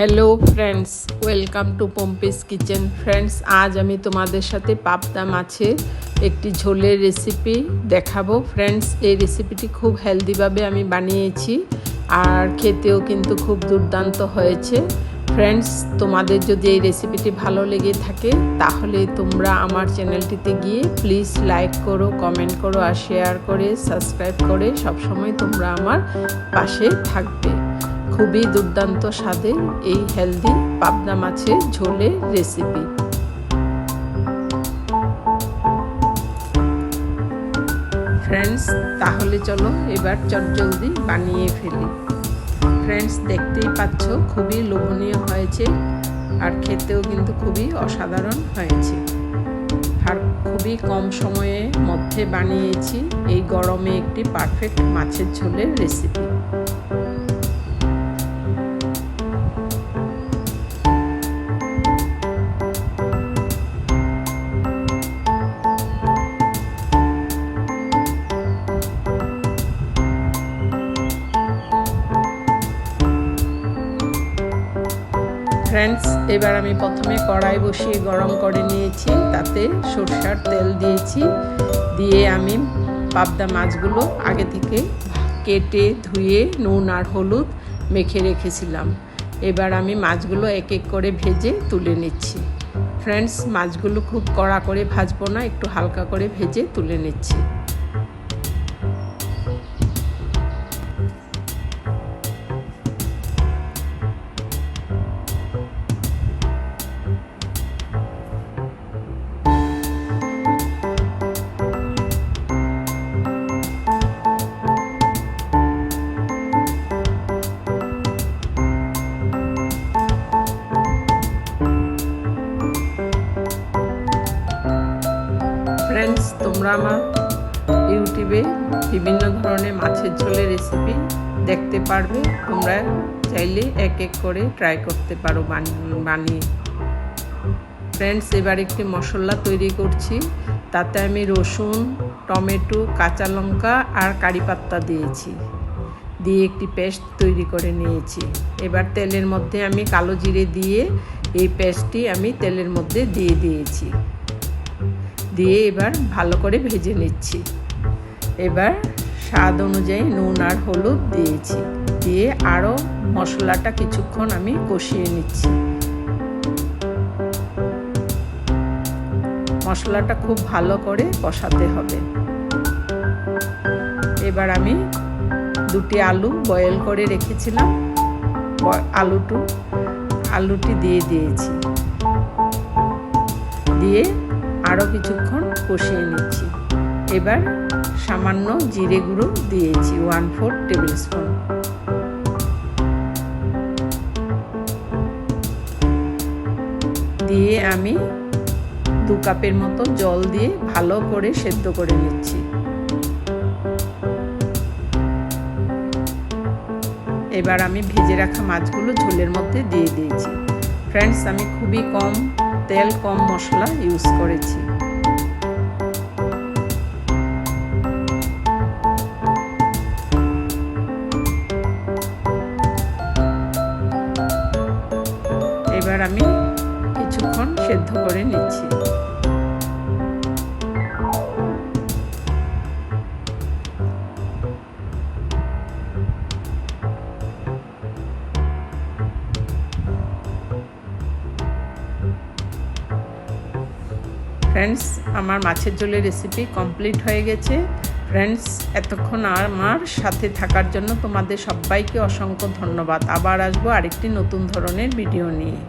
Hello friends, welcome to Pompi's kitchen. Friends, আজ আমি তোমাদের সাথে পাবদা মাছের একটি ঝোলের রেসিপি দেখাবো। ফ্রেন্ডস, এই রেসিপিটি খুব হেলদিভাবে আমি বানিয়েছি আর খেতেও কিন্তু খুব দুর্দান্ত হয়েছে। ফ্রেন্ডস, তোমাদের যদি এই রেসিপিটি ভালো লেগে থাকে তাহলে তোমরা আমার চ্যানেলটিতে গিয়ে প্লিজ লাইক করো, কমেন্ট করো আর শেয়ার করে সাবস্ক্রাইব করে সবসময় তোমরা আমার পাশে থাকবে। খুবই দুর্দান্ত স্বাদের এই হেলদি পাবদা মাছের ঝোলের রেসিপি। ফ্রেন্ডস, তাহলে চলো এবার চটজলদি বানিয়ে ফেলি। ফ্রেন্ডস, দেখতেই পাচ্ছ খুবই লোভনীয় হয়েছে আর খেতেও কিন্তু খুবই অসাধারণ হয়েছে আর খুবই কম সময়ের মধ্যে বানিয়েছি এই গরমে একটি পারফেক্ট মাছের ঝোলের রেসিপি। ফ্রেন্ডস, এবার আমি প্রথমে কড়াই বসিয়ে গরম করে নিয়েছি, তাতে সরষের তেল দিয়েছি। দিয়ে আমি পাবদা মাছগুলো আগে থেকে কেটে ধুয়ে নুন আর হলুদ মেখে রেখেছিলাম। এবার আমি মাছগুলো এক এক করে ভেজে তুলে নিচ্ছি। ফ্রেন্ডস, মাছগুলো খুব কড়া করে ভাজবো না, একটু হালকা করে ভেজে তুলে নিচ্ছি। ফ্রেন্ডস, তোমরা আমার ইউটিউবে বিভিন্ন ধরনের মাছের ঝোলের রেসিপি দেখতে পারবে। তোমরা চাইলে এক এক করে ট্রাই করতে পারো বানিয়ে। ফ্রেন্ডস, এবার একটি মশলা তৈরি করছি। তাতে আমি রসুন, টমেটো, কাঁচা লঙ্কা আর কারি পাতা দিয়েছি, দিয়ে একটি পেস্ট তৈরি করে নিয়েছি। এবার তেলের মধ্যে আমি কালো জিরে দিয়ে এই পেস্টটি আমি তেলের মধ্যে দিয়ে দিয়েছি। দিয়ে এবার ভালো করে ভেজে নিচ্ছি। এবার স্বাদ অনুযায়ী নুন আর হলুদ দিয়েছি, দিয়ে আরও মশলাটা কিছুক্ষণ আমি কষিয়ে নিচ্ছি। মশলাটা খুব ভালো করে কষাতে হবে। এবার আমি দুটি আলু বয়েল করে রেখেছিলাম, আলুটি দিয়ে দিয়েছি। দিয়ে আরও কিছুক্ষণ কষিয়ে নিচ্ছি। এবার সামান্য জিরে গুঁড়ো দিয়েছি 1/4 টেবিল স্পুন। দিয়ে আমি 2 কাপের মতো জল দিয়ে ভালো করে সেদ্ধ করে নিচ্ছি। এবার আমি ভেজে রাখা মাছগুলো ঝোলের মধ্যে দিয়ে দিয়েছি। ফ্রেন্ডস, আমি খুবই কম তেল কম মশলা ইউজ করেছি। এবার আমি কিছুক্ষণ সেদ্ধ করে নিচ্ছি। ফ্রেন্ডস, আমার মাছের ঝোলের রেসিপি কমপ্লিট হয়ে গেছে। ফ্রেন্ডস, এতক্ষণ আমার সাথে থাকার জন্য তোমাদের সবাইকে অসংখ্য ধন্যবাদ। আবার আসবো আরেকটি নতুন ধরনের ভিডিও নিয়ে।